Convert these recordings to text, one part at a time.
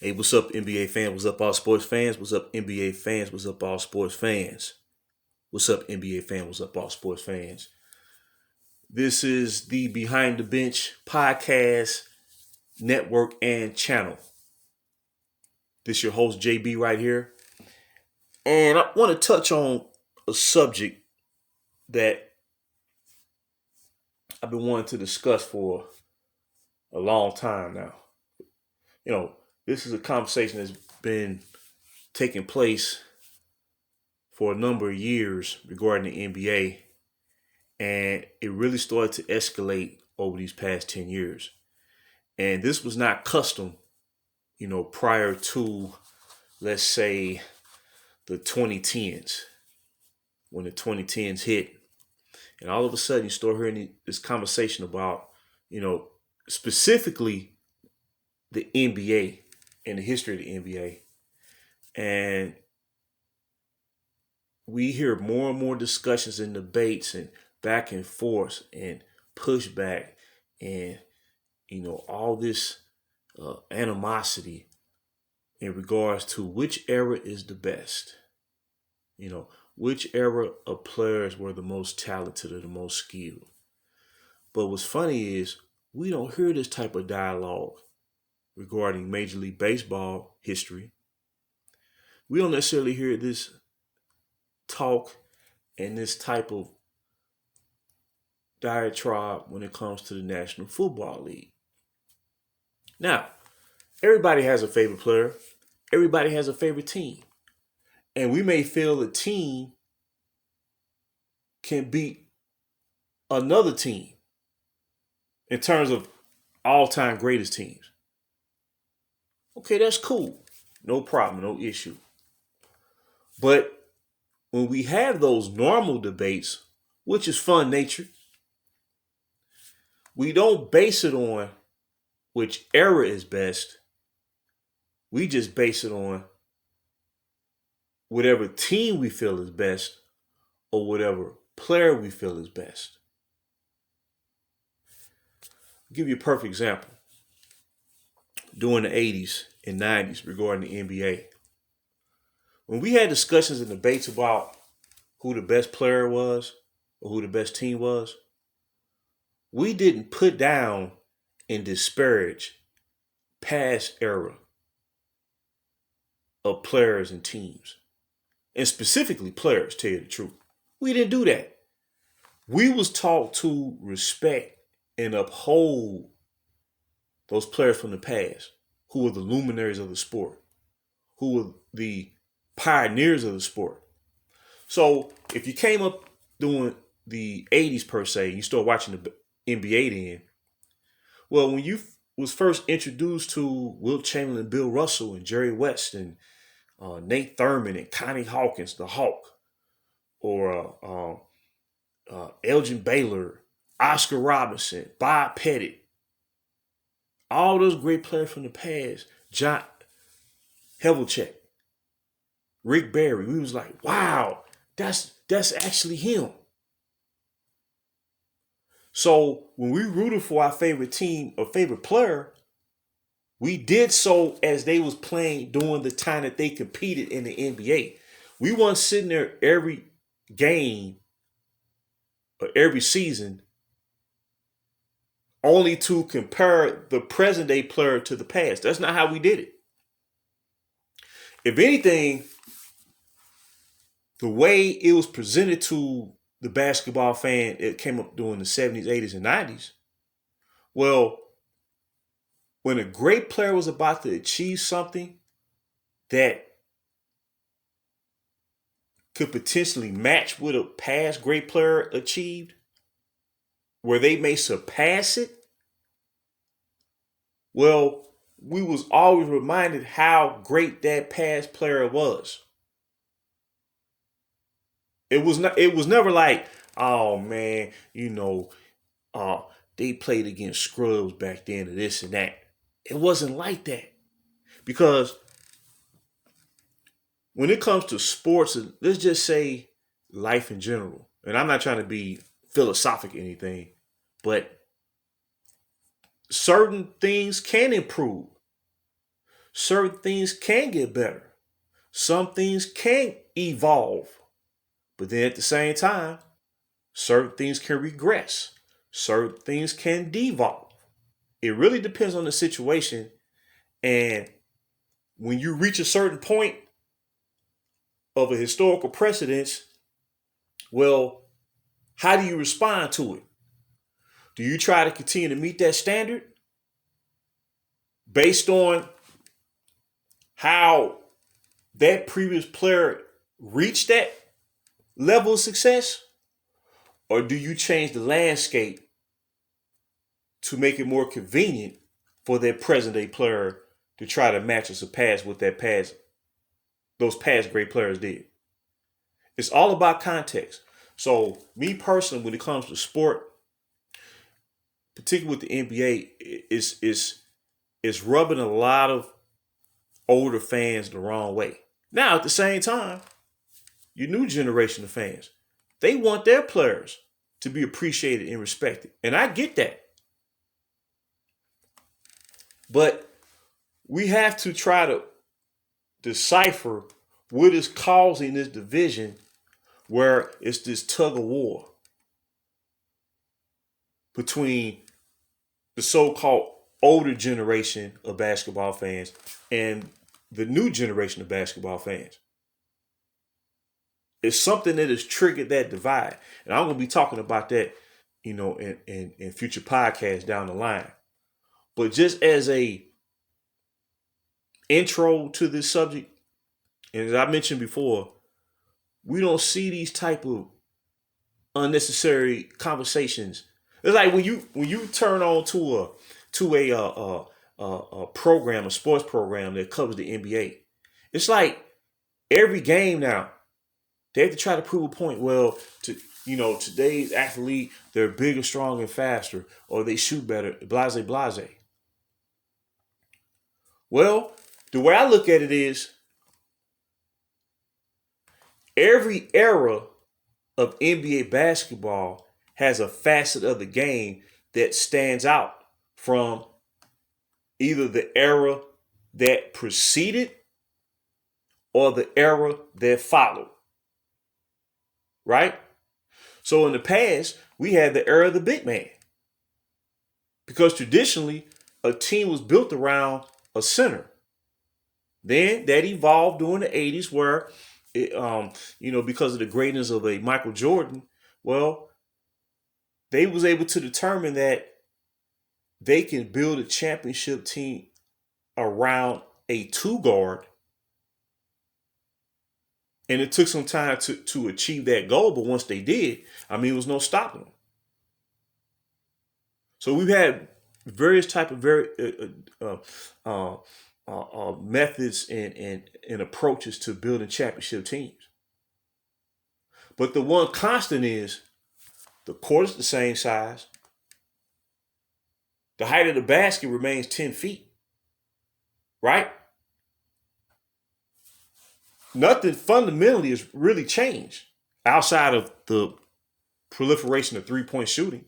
Hey, what's up, NBA fans? What's up, all sports fans? What's up, NBA fans? What's up, all sports fans? What's up, NBA fans? What's up, all sports fans? This is the Behind the Bench podcast network and channel. This your host, JB, right here. And I want to touch on a subject that I've been wanting to discuss for a long time now. This is a conversation that's been taking place for a number of years regarding the NBA, and it really started to escalate over these past 10 years. And this was not custom, prior to, let's say, the 2010s, when the 2010s hit. And all of a sudden, you start hearing this conversation about, specifically the NBA and the history of the NBA. And we hear more and more discussions and debates and back and forth and pushback and all this animosity in regards to which era is the best. Which era of players were the most talented or the most skilled. But what's funny is we don't hear this type of dialogue regarding Major League Baseball history. We don't necessarily hear this talk and this type of diatribe when it comes to the National Football League. Now, everybody has a favorite player. Everybody has a favorite team. And we may feel a team can beat another team in terms of all-time greatest teams. Okay, that's cool. No problem, no issue. But when we have those normal debates, which is fun nature, we don't base it on which era is best. We just base it on whatever team we feel is best or whatever player we feel is best. I'll give you a perfect example. During the 80s and 90s regarding the NBA, when we had discussions and debates about who the best player was or who the best team was, we didn't put down and disparage past era of players and teams, and specifically players, tell you the truth. We didn't do that. We was taught to respect and uphold those players from the past who were the luminaries of the sport, who were the pioneers of the sport. So if you came up during the 80s per se, you start watching the NBA then, well, when you was first introduced to Wilt Chamberlain, Bill Russell, and Jerry West, and Nate Thurman, and Connie Hawkins, the Hawk, or Elgin Baylor, Oscar Robertson, Bob Pettit, all those great players from the past, John Havlicek, Rick Barry, we was like, wow, that's actually him. So when we rooted for our favorite team or favorite player, we did so as they was playing during the time that they competed in the NBA. We weren't sitting there every game or every season only to compare the present day player to the past. That's not how we did it. If anything, the way it was presented to the basketball fan, it came up during the 70s, 80s, and 90s. Well, when a great player was about to achieve something that could potentially match what a past great player achieved, where they may surpass it, well, we was always reminded how great that past player was. It was never like, oh man, they played against scrubs back then or this and that. It wasn't like that. Because when it comes to sports, let's just say life in general, and I'm not trying to be philosophic or anything, but certain things can improve. certain things can get better. Some things can evolve. But then at the same time, certain things can regress. Certain things can devolve. It really depends on the situation. And when you reach a certain point of a historical precedence, well, how do you respond to it? Do you try to continue to meet that standard based on how that previous player reached that level of success? Or do you change the landscape to make it more convenient for that present day player to try to match or surpass what those past great players did? It's all about context. So me personally, when it comes to sport, particularly with the NBA, it's rubbing a lot of older fans the wrong way. Now, at the same time, your new generation of fans, they want their players to be appreciated and respected. And I get that. But we have to try to decipher what is causing this division where it's this tug of war between the so-called older generation of basketball fans and the new generation of basketball fans. It's something that has triggered that divide. And I'm going to be talking about that, in future podcasts down the line. But just as a intro to this subject, and as I mentioned before, we don't see these type of unnecessary conversations. It's like when you turn on to a program, a sports program that covers the NBA. It's like every game now they have to try to prove a point. Well, today's athlete, they're bigger, stronger, and faster, or they shoot better. Blase, blase. Well, the way I look at it is every era of NBA basketball has a facet of the game that stands out from either the era that preceded or the era that followed. Right? So in the past, we had the era of the big man. Because traditionally, a team was built around a center. Then that evolved during the 80s where, because of the greatness of a Michael Jordan, well, they was able to determine that they can build a championship team around a two guard. And it took some time to achieve that goal, but once they did, it was no stopping them. So we've had various type of methods and approaches to building championship teams. But the one constant is the court is the same size. The height of the basket remains 10 feet. Right? Nothing fundamentally has really changed outside of the proliferation of three-point shooting.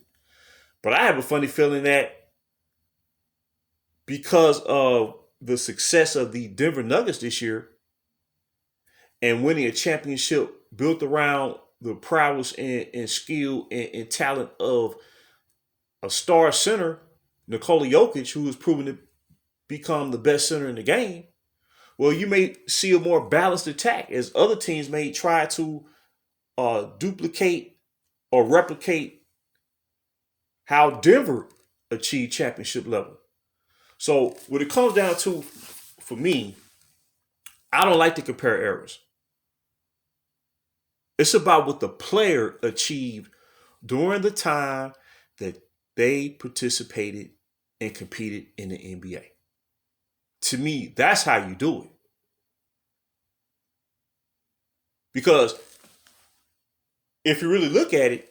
But I have a funny feeling that because of the success of the Denver Nuggets this year and winning a championship built around the prowess and skill and talent of a star center, Nikola Jokic, who has proven to become the best center in the game, well, you may see a more balanced attack as other teams may try to duplicate or replicate how Denver achieved championship level. So what it comes down to, for me, I don't like to compare eras. It's about what the player achieved during the time that they participated and competed in the NBA. To me, that's how you do it. Because if you really look at it,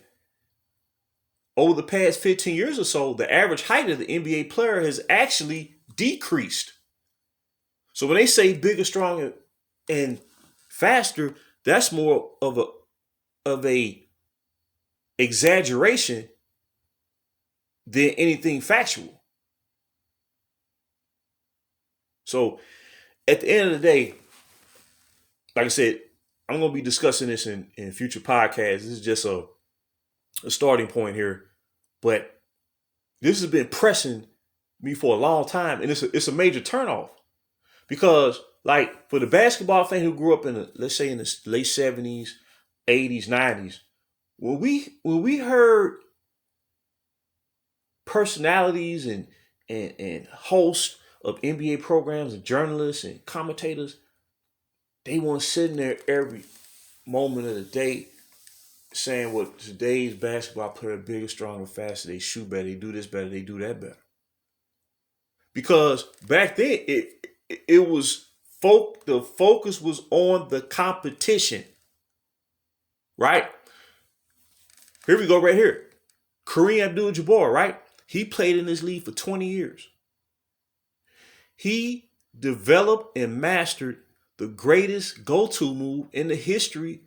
over the past 15 years or so, the average height of the NBA player has actually decreased. So when they say bigger, stronger, and faster, that's more of a exaggeration than anything factual. So at the end of the day, like I said, I'm going to be discussing this in future podcasts. This is just a starting point here. But this has been pressing me for a long time. And it's a major turnoff. Because, like, for the basketball fan who grew up in let's say in the late 70s, 80s, 90s, when we heard personalities and hosts of NBA programs and journalists and commentators, they weren't sitting there every moment of the day saying, well, today's basketball player bigger, stronger, faster, they shoot better, they do this better, they do that better. Because back then it was the focus was on the competition. Right? Here we go right here. Kareem Abdul-Jabbar, right? He played in this league for 20 years. He developed and mastered the greatest go-to move in the history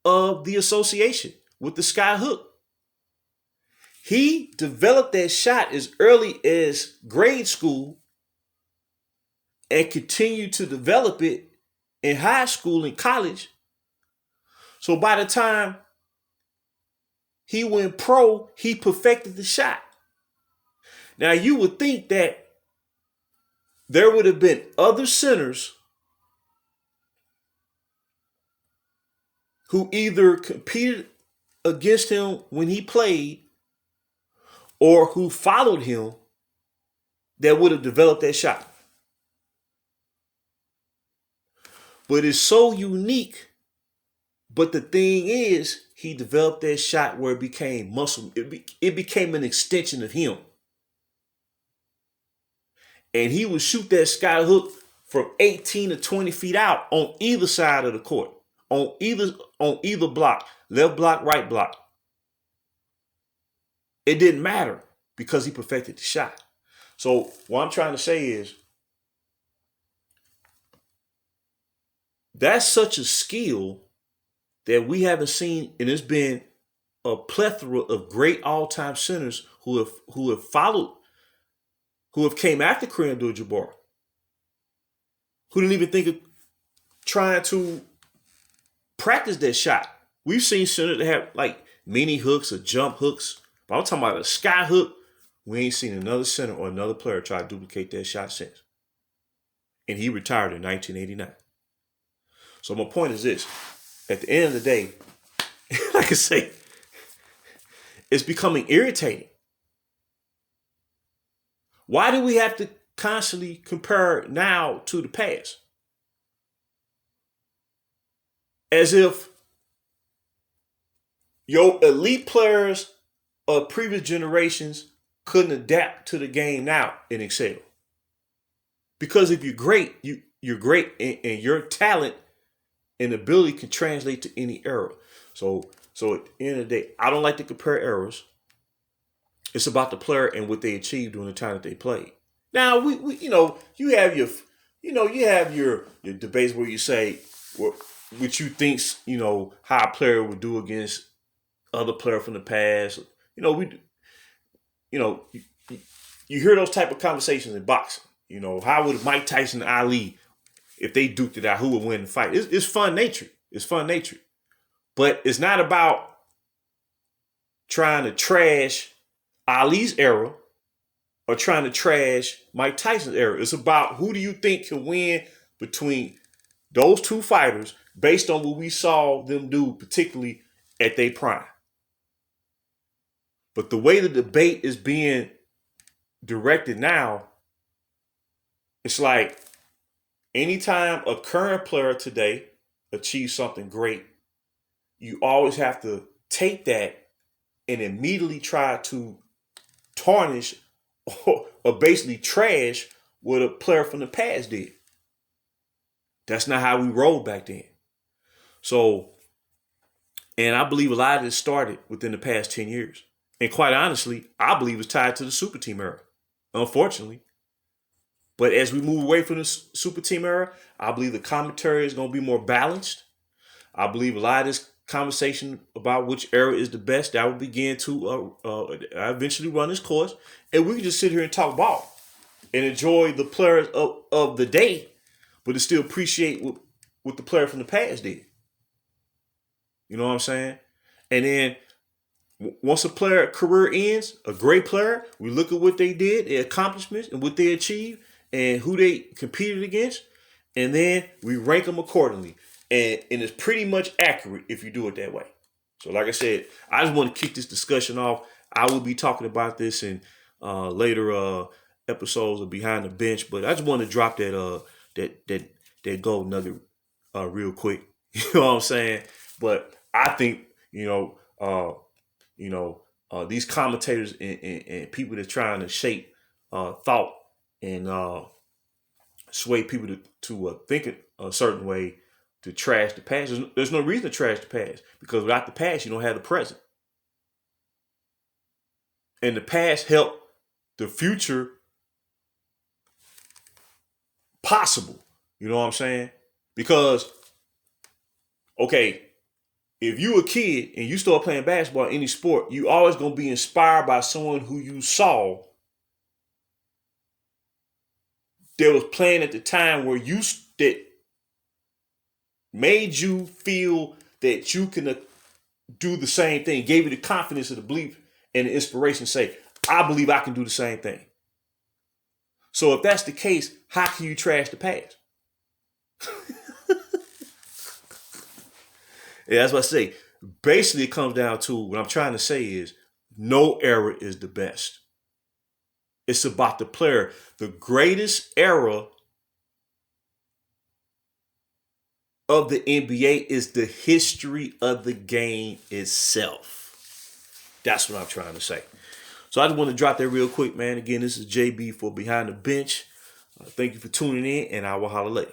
of the association with the sky hook. He developed that shot as early as grade school and continued to develop it in high school and college. So by the time he went pro, he perfected the shot. Now you would think that there would have been other centers who either competed against him when he played or who followed him that would have developed that shot. But it's so unique. But the thing is, he developed that shot where it became muscle. It became an extension of him. And he would shoot that sky hook from 18 to 20 feet out on either side of the court. On either block, left block, right block. It didn't matter because he perfected the shot. So what I'm trying to say is that's such a skill that we haven't seen, and it's been a plethora of great all-time centers who have followed, who have came after Kareem Abdul-Jabbar, who didn't even think of trying to practice that shot. We've seen centers that have like mini hooks or jump hooks, but I'm talking about a sky hook. We ain't seen another center or another player try to duplicate that shot since. And he retired in 1989. So my point is this. At the end of the day, like I say, it's becoming irritating. Why do we have to constantly compare now to the past? As if your elite players of previous generations couldn't adapt to the game now and excel. Because if you're great, you're great, and your talent and ability can translate to any era. So at the end of the day, I don't like to compare eras. It's about the player and what they achieved during the time that they played. Now we you have your debates where you say what you think's how a player would do against other player from the past. You hear those type of conversations in boxing. How would Mike Tyson and Ali, if they duked it out, who would win the fight? It's fun nature. It's fun nature. But it's not about trying to trash Ali's era or trying to trash Mike Tyson's era. It's about who do you think can win between those two fighters based on what we saw them do, particularly at their prime. But the way the debate is being directed now, it's like anytime a current player today achieves something great, you always have to take that and immediately try to tarnish or basically trash what a player from the past did. That's not how we rolled back then. So, and I believe a lot of this started within the past 10 years. And quite honestly, I believe it's tied to the super team era, unfortunately. But as we move away from the super team era, I believe the commentary is going to be more balanced. I believe a lot of this conversation about which era is the best, that will begin to eventually run its course. And we can just sit here and talk ball and enjoy the players of the day. but to still appreciate what the player from the past did. You know what I'm saying? And then once a player career ends, a great player, we look at what they did, their accomplishments, and what they achieved, and who they competed against, and then we rank them accordingly. And it's pretty much accurate if you do it that way. So, like I said, I just want to kick this discussion off. I will be talking about this in later episodes of Behind the Bench, but I just want to drop that gold nugget real quick. You know what I'm saying? But I think these commentators and people that are trying to shape thought and sway people to think a certain way to trash the past. There's no reason to trash the past, because without the past, you don't have the present. And the past helped the future possible. You know what I'm saying? Because, okay, if you a kid and you start playing basketball, any sport, you always going to be inspired by someone who you saw that was playing at the time where that made you feel that you can do the same thing, gave you the confidence and the belief and the inspiration to say, I believe I can do the same thing. So if that's the case, how can you trash the past? Yeah, that's what I say. Basically, it comes down to what I'm trying to say is no era is the best. It's about the player. The greatest era of the NBA is the history of the game itself. That's what I'm trying to say. So I just want to drop that real quick, man. Again, this is JB for Behind the Bench. Thank you for tuning in, and I will holler later.